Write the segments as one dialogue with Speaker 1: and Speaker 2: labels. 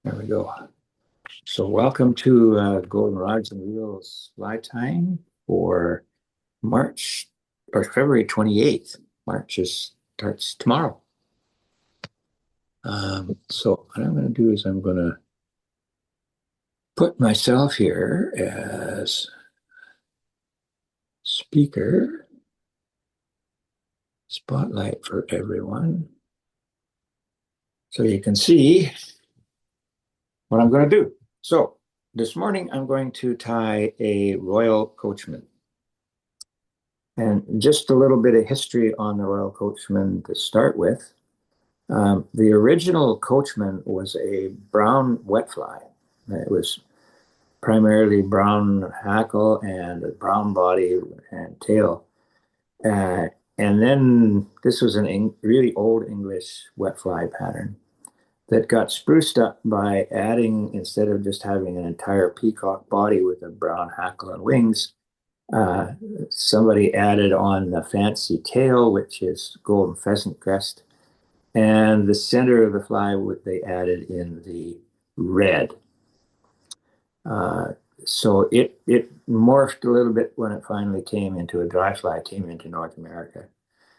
Speaker 1: There we go. So welcome to Golden Rods and Reels fly tying for March or February 28th. March starts tomorrow. So what I'm going to do is I'm going to put myself here as speaker, spotlight for everyone. So you can see what I'm going to do. So this morning I'm going to tie a Royal Coachman. And just a little bit of history on the Royal Coachman to start with. The original Coachman was a brown wet fly. It was primarily brown hackle and a brown body and tail. And then this was a really old English wet fly pattern that got spruced up by adding, instead of just having an entire peacock body with a brown hackle and wings, somebody added on the fancy tail, which is golden pheasant crest, and the center of the fly they added in the red. So it morphed a little bit when it finally came into a dry fly, came into North America.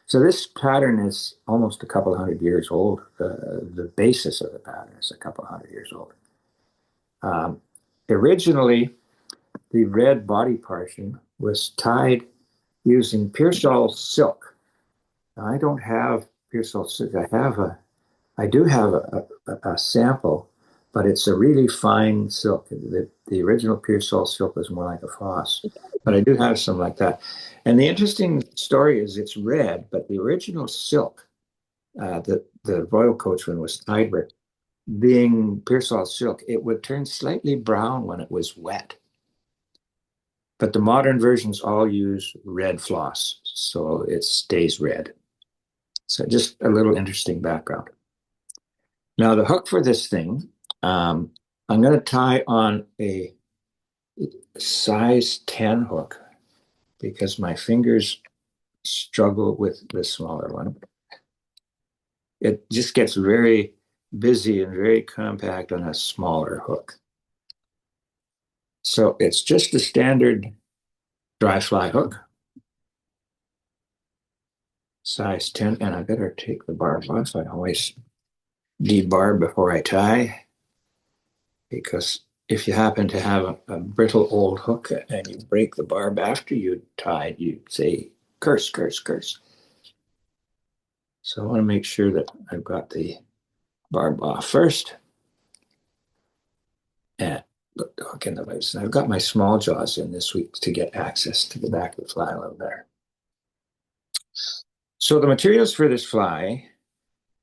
Speaker 1: So this pattern is almost a couple hundred years old. The basis of the pattern is a couple hundred years old. Originally, the red body portion was tied using Pearsall silk. Now, I don't have Pearsall silk. I do have a sample, but it's a really fine silk. The original Pearsall silk was more like a Floss, but I do have some like that. And the interesting story is it's red, but the original silk that the Royal Coachman was tied with, being Pearsall silk, it would turn slightly brown when it was wet. But the modern versions all use red floss, so it stays red. So just a little interesting background. Now the hook for this thing, I'm going to tie on a size 10 hook because my fingers struggle with the smaller one. It just gets very busy and very compact on a smaller hook. So it's just a standard dry fly hook, size 10, and I better take the barb off. I always debarb before I tie, because if you happen to have a brittle old hook and you break the barb after you tied, you say, curse, curse, curse. So I want to make sure that I've got the barb off first. And put the hook in the vise. And I've got my small jaws in this week to get access to the back of the fly a little better. So the materials for this fly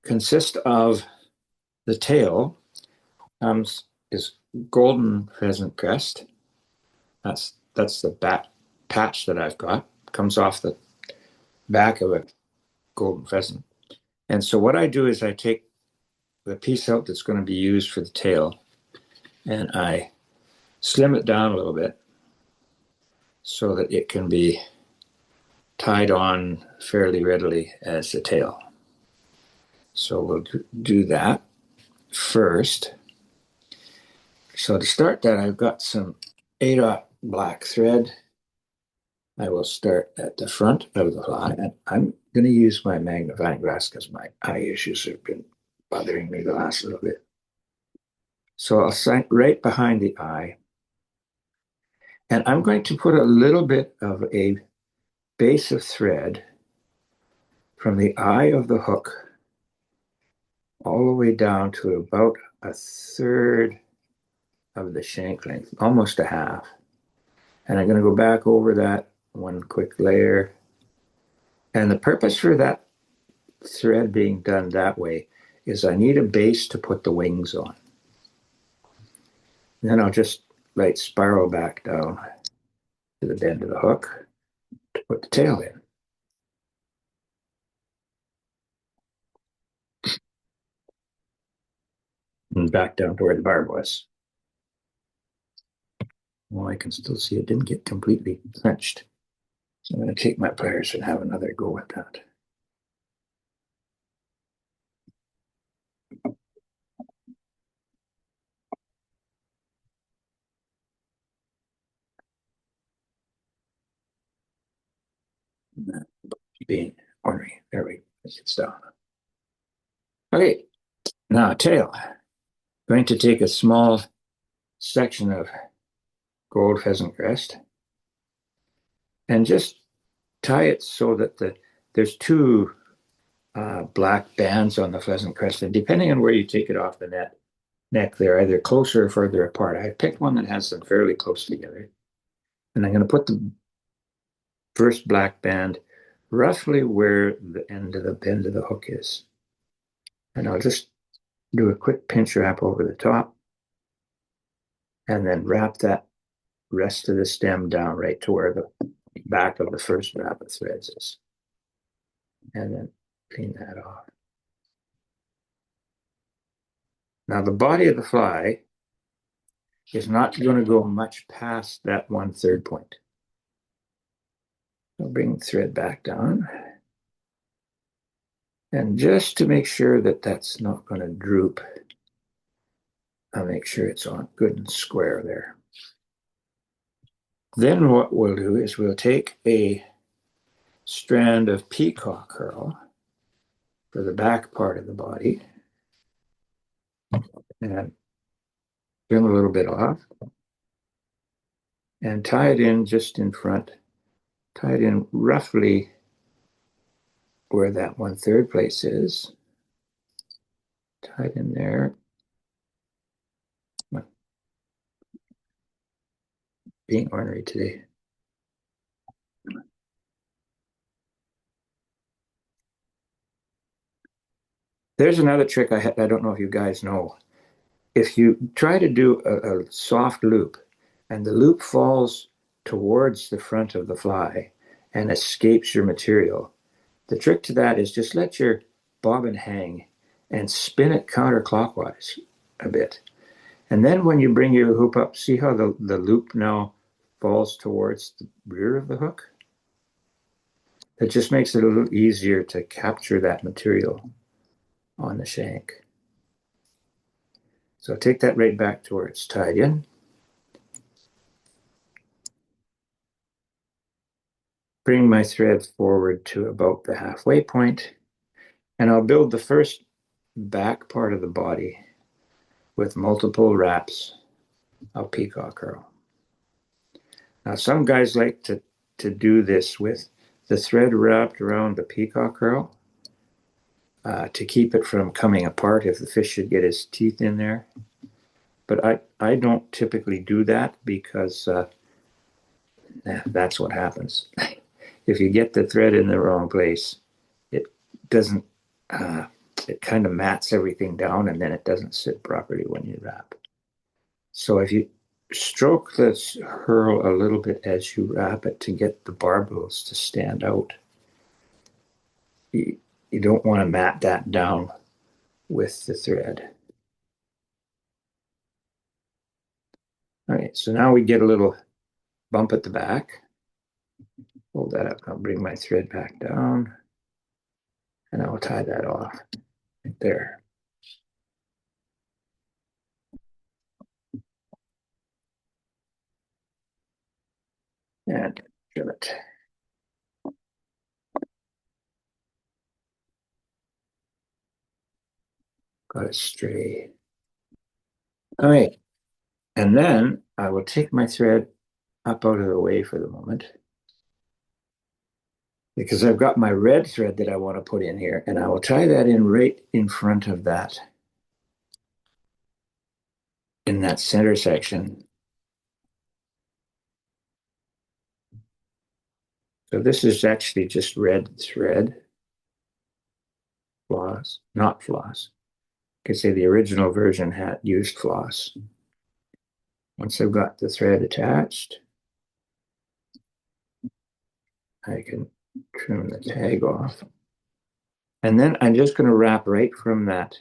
Speaker 1: consist of the tail, is golden pheasant crest. That's the back patch that I've got. Comes off the back of a golden pheasant. And so what I do is I take the piece out that's going to be used for the tail and I slim it down a little bit so that it can be tied on fairly readily as the tail. So we'll do that first. So to start that, I've got some 8/0 black thread. I will start at the front of the fly, and I'm going to use my magnifying glass because my eye issues have been bothering me the last little bit. So I'll sight right behind the eye, and I'm going to put a little bit of a base of thread from the eye of the hook all the way down to about a third of the shank length, almost a half. And I'm going to go back over that one quick layer. And the purpose for that thread being done that way is I need a base to put the wings on. And then I'll just light spiral back down to the bend of the hook to put the tail in. And back down to where the barb was. Well, I can still see it didn't get completely clenched. So I'm going to take my pliers and have another go with that. being ornery. There we go. It's down. Okay, now tail. Going to take a small section of gold pheasant crest and just tie it so that there's two black bands on the pheasant crest, and depending on where you take it off the neck, they're either closer or further apart. I picked one that has them fairly close together, and I'm going to put the first black band roughly where the end of the bend of the hook is, and I'll just do a quick pinch wrap over the top, and then wrap that rest of the stem down right to where the back of the first wrap of threads is, and then clean that off. Now the body of the fly is not going to go much past that 1/3 point. I'll bring the thread back down, and just to make sure that that's not going to droop, I'll make sure it's on good and square there. Then what we'll do is we'll take a strand of Peacock Herl for the back part of the body and trim a little bit off and tie it in just in front, tie it in roughly where that 1/3 place is, tie it in there. Being ornery today. There's another trick I don't know if you guys know. If you try to do a soft loop and the loop falls towards the front of the fly and escapes your material, the trick to that is just let your bobbin hang and spin it counterclockwise a bit. And then when you bring your hoop up, see how the loop now falls towards the rear of the hook? It just makes it a little easier to capture that material on the shank. So take that right back to where it's tied in. Bring my thread forward to about the halfway point, and I'll build the first back part of the body with multiple wraps of Peacock Herl. Now, some guys like to do this with the thread wrapped around the Peacock Herl to keep it from coming apart if the fish should get his teeth in there. But I don't typically do that because that's what happens. If you get the thread in the wrong place, it doesn't, it kind of mats everything down, and then it doesn't sit properly when you wrap. So if you stroke this Herl a little bit as you wrap it to get the barbels to stand out, you don't want to mat that down with the thread. All right, so now we get a little bump at the back. Hold that up. I'll bring my thread back down, and I'll tie that off right there. And trim it. Got it straight. All right, and then I will take my thread up out of the way for the moment, because I've got my red thread that I want to put in here, and I will tie that in right in front of that, in that center section. So this is actually just red thread, floss, not floss. I could say the original version had used floss. Once I've got the thread attached, I can trim the tag off. And then I'm just going to wrap right from that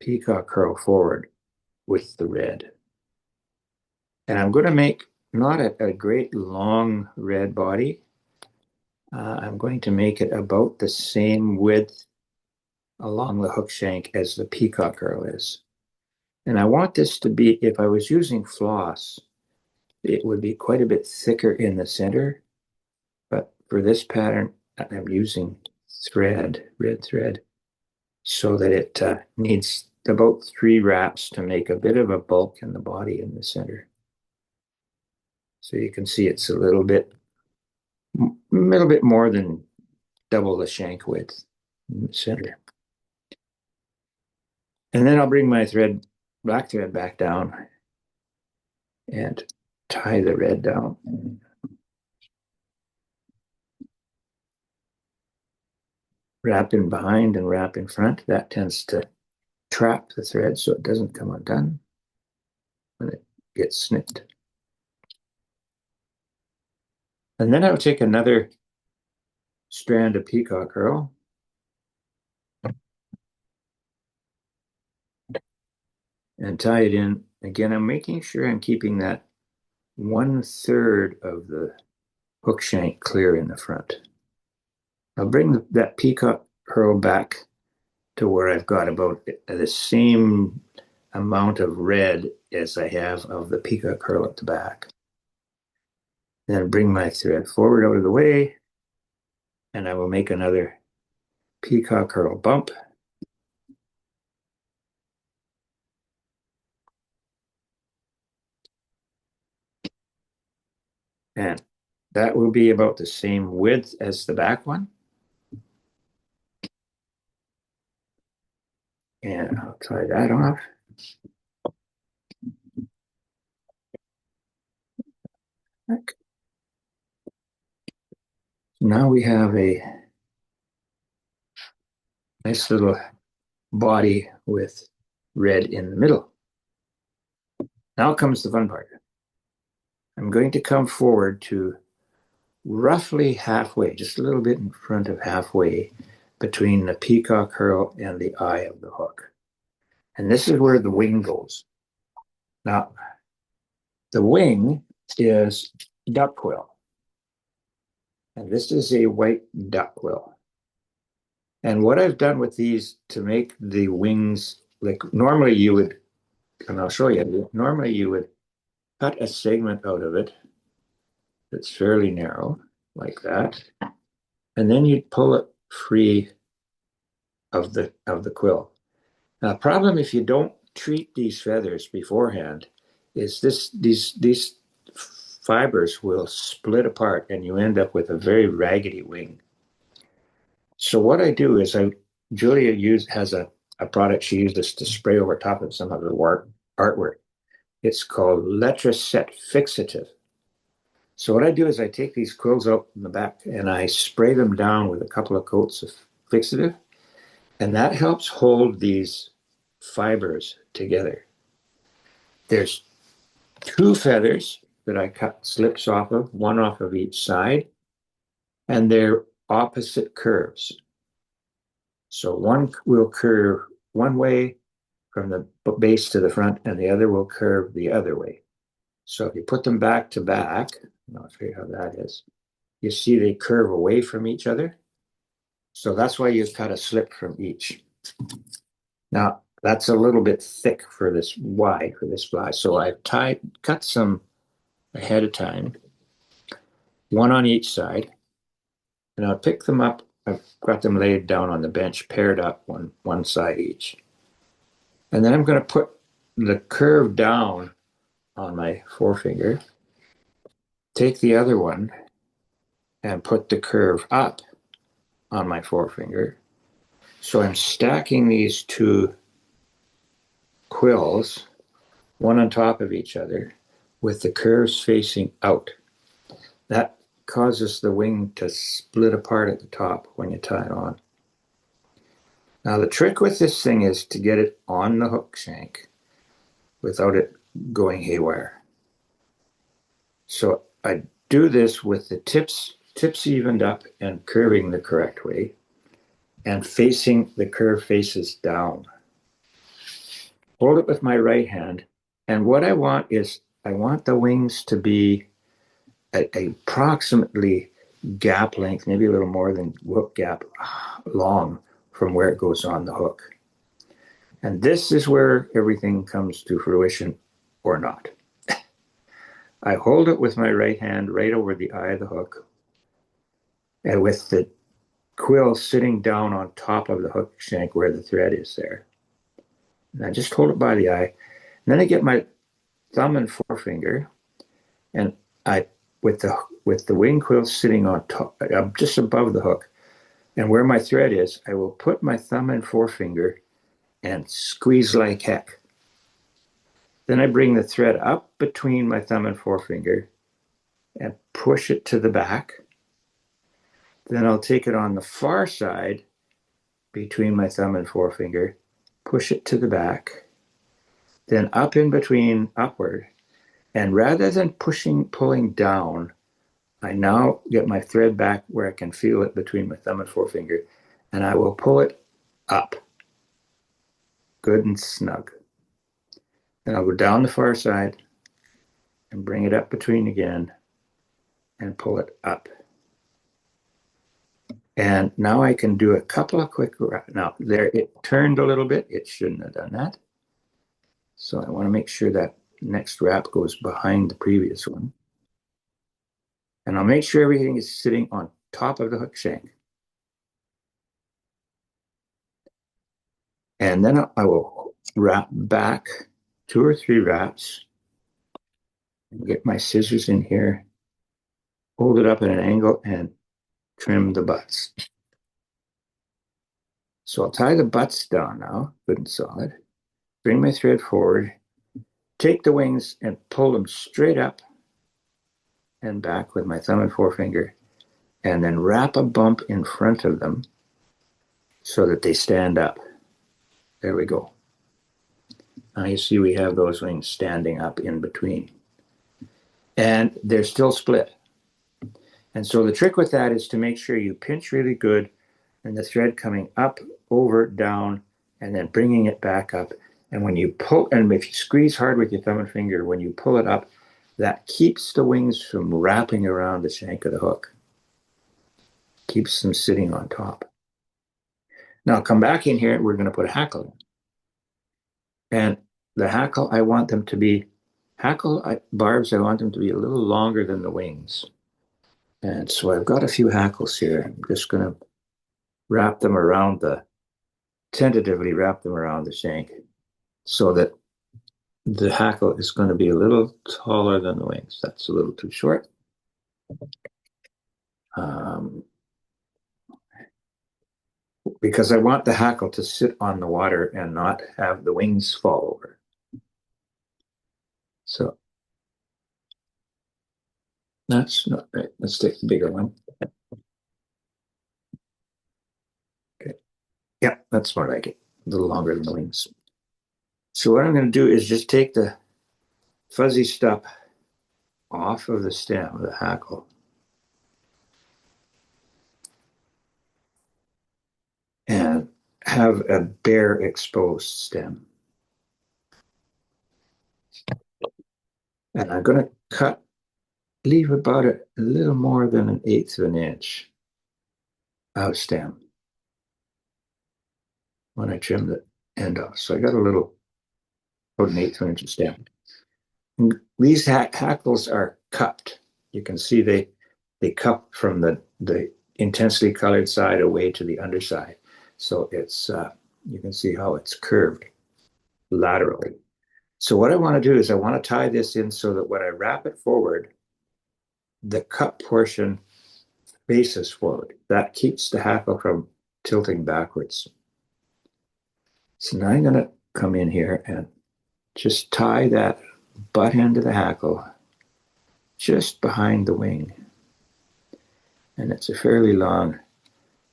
Speaker 1: Peacock Herl forward with the red. And I'm going to make not a great long red body. I'm going to make it about the same width along the hook shank as the Peacock Herl is. And I want this to be, if I was using floss, it would be quite a bit thicker in the center. But for this pattern, I'm using red thread, so that it needs about 3 wraps to make a bit of a bulk in the body in the center. So you can see it's a little bit more than double the shank width in the center. And then I'll bring my black thread back down and tie the red down. Wrap in behind and wrap in front. That tends to trap the thread so it doesn't come undone when it gets snipped. And then I'll take another strand of Peacock Herl and tie it in. Again, I'm making sure I'm keeping that 1/3 of the hook shank clear in the front. I'll bring that Peacock Herl back to where I've got about the same amount of red as I have of the Peacock Herl at the back. Then bring my thread forward out of the way, and I will make another Peacock Herl bump. And that will be about the same width as the back one. And I'll tie that off. Now we have a nice little body with red in the middle. Now comes the fun part. I'm going to come forward to roughly halfway, just a little bit in front of halfway, between the Peacock Herl and the eye of the hook. And this is where the wing goes. Now, the wing is duck quill. And this is a white duck quill. And what I've done with these to make the wings, like normally you would, and I'll show you, normally you would cut a segment out of it that's fairly narrow, like that. And then you'd pull it free of the quill. Now, the problem if you don't treat these feathers beforehand is these fibers will split apart and you end up with a very raggedy wing. So what I do is Julia has a product she uses to spray over top of some of her artwork. It's called Letraset Fixative. So what I do is I take these quills out in the back and I spray them down with a couple of coats of fixative, and that helps hold these fibers together. There's 2 feathers that I cut slips off of, one off of each side, and they're opposite curves. So one will curve one way from the base to the front, and the other will curve the other way. So if you put them back to back, I'll show you how that is. You see they curve away from each other. So that's why you cut a slip from each. Now, that's a little bit thick for this fly. So I've cut some ahead of time, one on each side, and I'll pick them up. I've got them laid down on the bench, paired up one side each. And then I'm going to put the curve down on my forefinger, take the other one and put the curve up on my forefinger. So I'm stacking these 2 quills, one on top of each other, with the curves facing out. That causes the wing to split apart at the top when you tie it on. Now the trick with this thing is to get it on the hook shank without it going haywire. So I do this with the tips evened up and curving the correct way and facing the curve faces down. Hold it with my right hand, and what I want is I want the wings to be approximately gap length, maybe a little more than hook gap long from where it goes on the hook. And this is where everything comes to fruition or not. I hold it with my right hand right over the eye of the hook, and with the quill sitting down on top of the hook shank where the thread is there. And I just hold it by the eye. And then I get my thumb and forefinger, and I with the wing quill sitting on top, just above the hook, and where my thread is, I will put my thumb and forefinger and squeeze like heck. Then I bring the thread up between my thumb and forefinger and push it to the back. Then I'll take it on the far side between my thumb and forefinger, push it to the back, then up in between, upward. And rather than pulling down, I now get my thread back where I can feel it between my thumb and forefinger, and I will pull it up, good and snug. Then I'll go down the far side and bring it up between again and pull it up. And now I can do a couple of quick wraps. Now there, it turned a little bit. It shouldn't have done that. So I want to make sure that next wrap goes behind the previous one. And I'll make sure everything is sitting on top of the hook shank. And then I will wrap back 2 or 3 wraps. Get my scissors in here, hold it up at an angle, and trim the butts. So I'll tie the butts down now, good and solid. Bring my thread forward, take the wings and pull them straight up and back with my thumb and forefinger, and then wrap a bump in front of them so that they stand up. There we go. Now you see we have those wings standing up in between. And they're still split. And so the trick with that is to make sure you pinch really good and the thread coming up, over, down, and then bringing it back up. And when you pull, and if you squeeze hard with your thumb and finger, when you pull it up, that keeps the wings from wrapping around the shank of the hook. Keeps them sitting on top. Now come back in here, we're going to put a hackle in. And the hackle, I want them to be, barbs, I want them to be a little longer than the wings. And so I've got a few hackles here. I'm just going to tentatively wrap them around the shank so that the hackle is going to be a little taller than the wings. That's a little too short. Because I want the hackle to sit on the water and not have the wings fall over. So that's not right. Let's take the bigger one. Okay. Yeah, that's more like it. A little longer than the wings. So what I'm going to do is just take the fuzzy stuff off of the stem of the hackle. And have a bare exposed stem. And I'm going to leave about a little more than 1/8 of an inch out stem when I trim the end off. So I got about 1/8 of an inch of stem. And these hackles are cupped. You can see they cup from the intensely colored side away to the underside. So it's you can see how it's curved laterally. So what I want to do is I want to tie this in so that when I wrap it forward, the cup portion faces forward. That keeps the hackle from tilting backwards. So now I'm going to come in here and just tie that butt end of the hackle just behind the wing. And it's a fairly long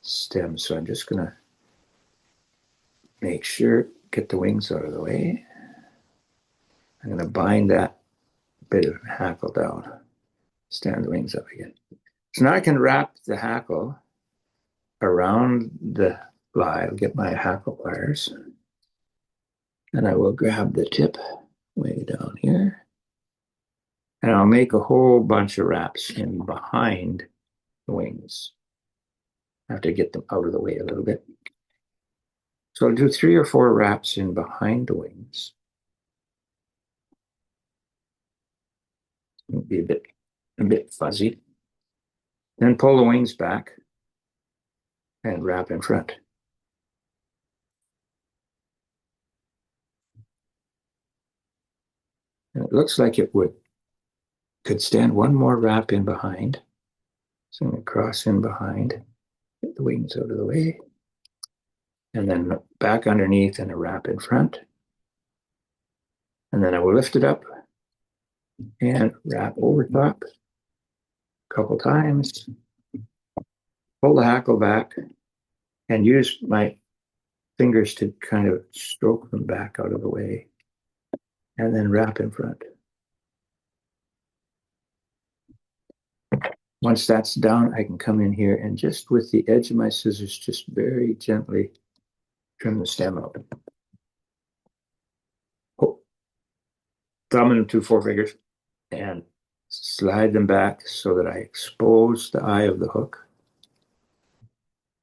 Speaker 1: stem, so I'm just going to make sure, get the wings out of the way. I'm going to bind that bit of hackle down, stand the wings up again. So now I can wrap the hackle around the fly. I'll get my hackle pliers, and I will grab the tip way down here, and I'll make a whole bunch of wraps in behind the wings. I have to get them out of the way a little bit. So I'll do 3 or 4 wraps in behind the wings. It'll be a bit fuzzy. Then pull the wings back. and wrap in front. And it looks like it could stand one more wrap in behind. So I'm going to cross in behind, get the wings out of the way, and then back underneath and a wrap in front. And then I will lift it up and wrap over top a couple times, pull the hackle back, and use my fingers to kind of stroke them back out of the way, and then wrap in front. Once that's done, I can come in here and just with the edge of my scissors, just very gently trim the stem out. Oh, thumb and 2 forefingers and slide them back so that I expose the eye of the hook.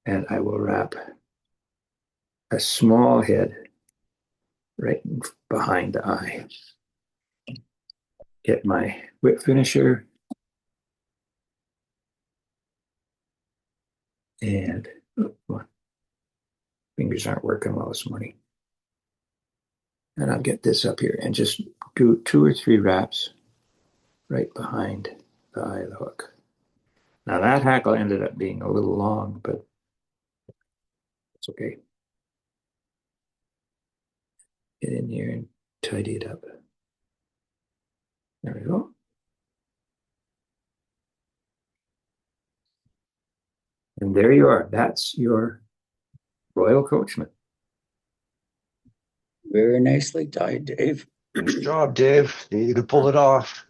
Speaker 1: And I will wrap a small head right behind the eye. Get my whip finisher. And fingers aren't working well this morning. And I'll get this up here and just do 2 or 3 wraps right behind the eye of the hook. Now that hackle ended up being a little long, but it's okay. Get in here and tidy it up. There we go. And there you are. That's your Royal Coachman.
Speaker 2: Very nicely tied, Dave.
Speaker 3: Nice job, Dave. You could pull it off.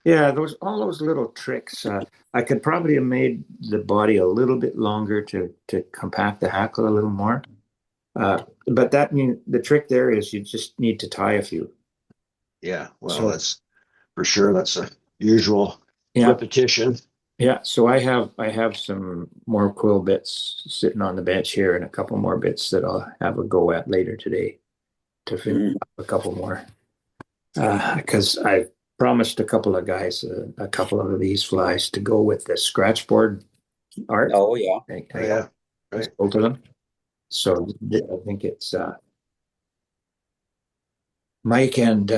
Speaker 1: Yeah, all those little tricks. I could probably have made the body a little bit longer to compact the hackle a little more. But that means the trick there is you just need to tie a few.
Speaker 3: Yeah, well, that's for sure. That's a usual
Speaker 1: Yeah.
Speaker 3: repetition.
Speaker 1: Yeah, so I have some more quill bits sitting on the bench here and a couple more bits that I'll have a go at later today to finish up a couple more. Because I promised a couple of guys a couple of these flies to go with the scratch board art.
Speaker 2: Oh, yeah.
Speaker 3: Yeah, right.
Speaker 1: Both of them. So I think it's Mike and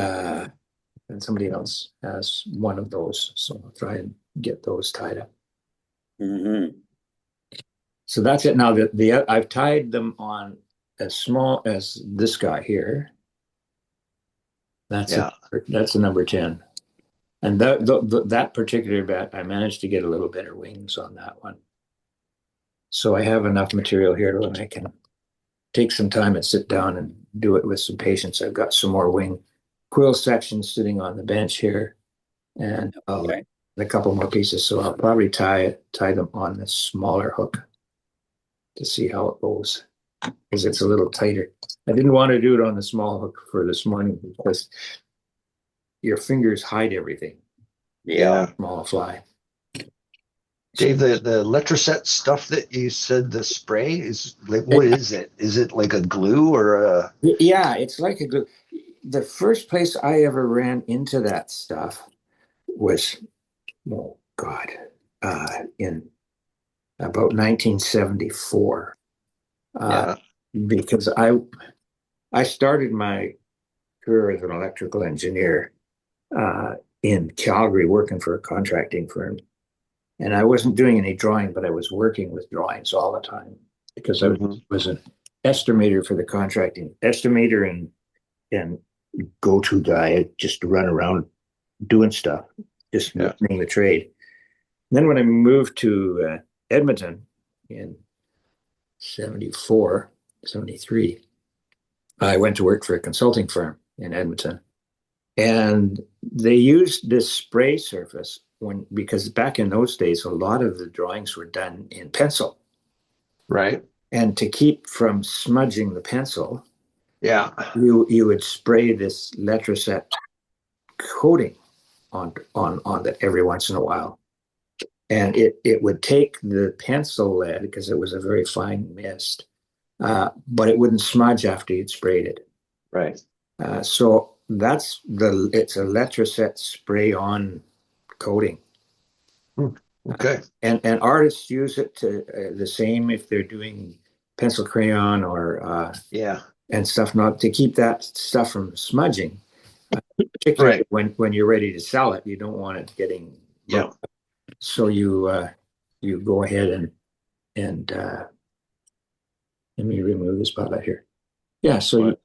Speaker 1: somebody else has one of those. So I'll try and get those tied up.
Speaker 2: Mm-hmm.
Speaker 1: So that's it. Now I've tied them on as small as this guy here. That's a number 10. And that particular bat, I managed to get a little better wings on that one. So I have enough material here that I can take some time and sit down and do it with some patience. I've got some more wing quill sections sitting on the bench here, and a couple more pieces. So I'll probably tie them on this smaller hook to see how it goes, because it's a little tighter. I didn't want to do it on the small hook for this morning because your fingers hide everything.
Speaker 2: Yeah.
Speaker 1: Small fly.
Speaker 3: Dave, the Letraset stuff that you said, the spray is like, what is it? Is it like a glue or a?
Speaker 1: Yeah, it's like a glue. The first place I ever ran into that stuff was, oh God, in about 1974. Because I started my career as an electrical engineer in Calgary, working for a contracting firm. And I wasn't doing any drawing, but I was working with drawings all the time because I was an estimator for the contracting estimator and go-to guy, just to run around doing stuff, just learning the trade. And then when I moved to Edmonton in 74, 73, I went to work for a consulting firm in Edmonton. And they used this spray surface because back in those days, a lot of the drawings were done in pencil.
Speaker 3: Right.
Speaker 1: And to keep from smudging the pencil, you would spray this Letraset coating on that every once in a while. And it would take the pencil lead, because it was a very fine mist, but it wouldn't smudge after you'd sprayed it.
Speaker 3: Right.
Speaker 1: So it's a Letraset spray on coating.
Speaker 3: Okay.
Speaker 1: And artists use it to the same if they're doing pencil crayon or
Speaker 3: Yeah.
Speaker 1: and stuff, not to keep that stuff from smudging. Particularly
Speaker 3: Right.
Speaker 1: when you're ready to sell it, you don't want it getting
Speaker 3: Yeah.
Speaker 1: so you go ahead and let me remove the spotlight here. Yeah, so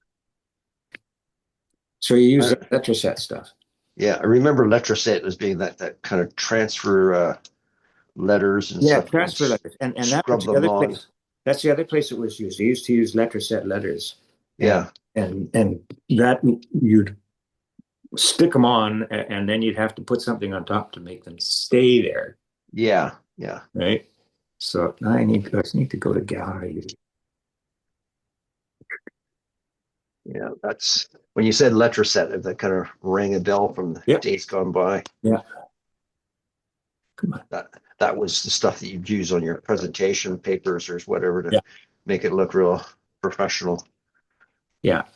Speaker 1: you use
Speaker 3: Right.
Speaker 1: Letraset stuff.
Speaker 3: Yeah, I remember Letraset as being that kind of transfer letters and stuff.
Speaker 1: Transfer letters, and that was
Speaker 3: Scrub
Speaker 1: the
Speaker 3: them
Speaker 1: other
Speaker 3: on.
Speaker 1: place. That's the other place it was used. They used to use Letraset letters,
Speaker 3: Yeah.
Speaker 1: and that you'd stick them on, and then you'd have to put something on top to make them stay there.
Speaker 3: Yeah. Yeah.
Speaker 1: Right. So now I need to go to gallery.
Speaker 3: Yeah. That's when you said Letraset, that kind of rang a bell from the
Speaker 1: Yep.
Speaker 3: days gone by.
Speaker 1: Yeah. Come on.
Speaker 3: That was the stuff that you'd use on your presentation papers or whatever to
Speaker 1: Yeah.
Speaker 3: make it look real professional.
Speaker 1: Yeah.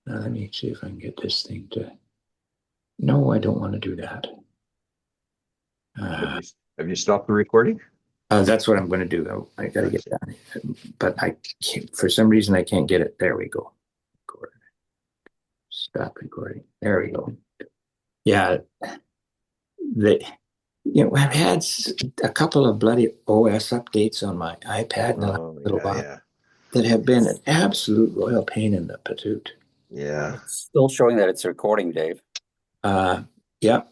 Speaker 1: Now let me see if I can get this thing to. No, I don't want to do that.
Speaker 3: Have you stopped the recording?
Speaker 1: That's what I'm going to do. I got to get that, but I can't, for some reason I can't get it. There we go. Record. Stop recording. There we go. Yeah, I've had a couple of bloody OS updates on my iPad in the last little while that have been an absolute royal pain in the patoot.
Speaker 3: Yeah.
Speaker 2: It's still showing that it's recording, Dave.
Speaker 1: Yeah.